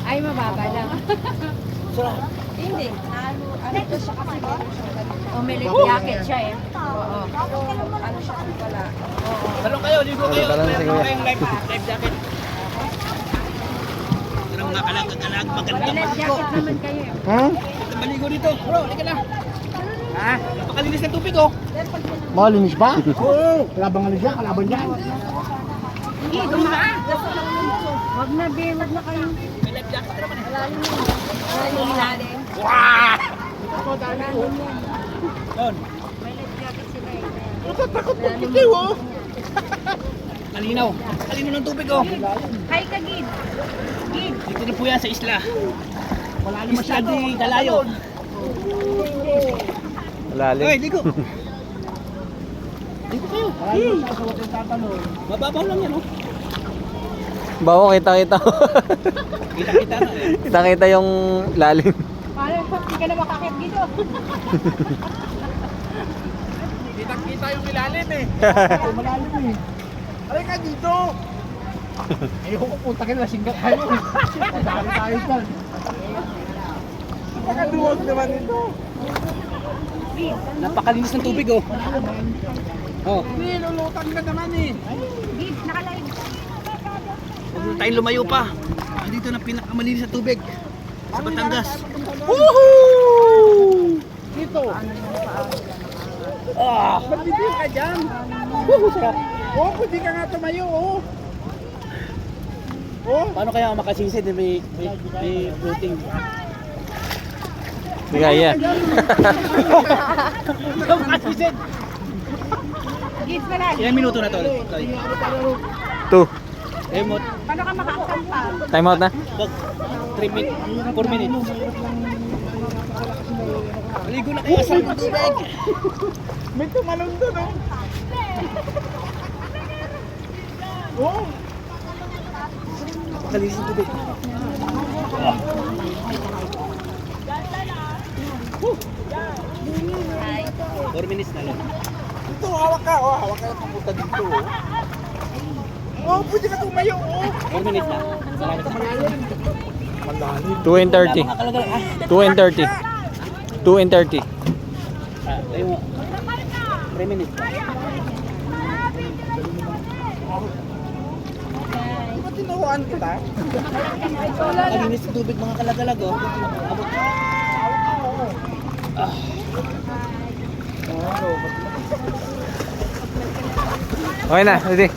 Ay, mababa lang. Sarap. Hindi. Ano to siya kasi meron siya ganito. Oh, may life jacket siya eh. Oo. Ano siya kung wala. Oo. Talong kayo, ligo kayo. Talong si Meron Kuya. kayong life jacket. Anong mga kalag-kalag, May maganda life jacket naman kayo eh. Ha? maligo dito. Bro, halika na. Ha? Napakalinis ng tubig oh. Malinis ba? Oo. Kalabang alis yan, kalaban yan. Hindi, dumaan. Wag na, be. Wag na kayo. May life jacket naman eh. Malalim natin. Wow! Malalim yan. Doon. May life jacket sila eh. Natatakot mo kitiw oh. Kalinaw. Kalinaw ng tubig oh. Hi ka, Gid. Gid. Dito na po yan sa isla. Isla di Dalayo. Lalim. Hoy, ligo. Ligo kayo. Mababaw lang yan oh. Bawo, kita-kita. Kita-kita na eh. Kita-kita yung lalim. Paano? Hindi ka na makakit dito. Kita-kita yung ilalim eh. Malalim eh. Alay ka dito. Ayoko ko punta ka na, singgat tayo. Madami tayo dyan. Nakaduwag naman ito. Napakalinis ng tubig oh. Oh. Nilulutan ka naman eh. Gid, nakalive. Huwag na tayong lumayo pa. Dito na pinakamalinis sa tubig. Sa Batangas. Woohoo! Dito. Ah, ba't dito ka dyan? Woohoo, sarap. Oh, pwede ka nga tumayo oh. Oh, paano kaya makasisid may floating? Hindi kaya. Makasisid. Gid pala. Ilang minuto na to? 2. Emot. Paano ka makakampa? Time out na. 3 minutes. 4 minutes. Maligo na kayo sa tubig. May tumalon doon oh. Oh. Napakalinis ng tubig. 4 minutes na lang. Ito, hawak ka. Oh, hawak ka na papunta dito. Oh, pwede ka tumayo. Oh. 4 minutes na. Salamat sa malalim. 2 and 30. 2 and 30. 2 and 30. Tayo mo. 3 minutes. Ba't tinuhuan kita? Kalinis sa tubig mga kalagalag oh. Abot. Okay na, ready.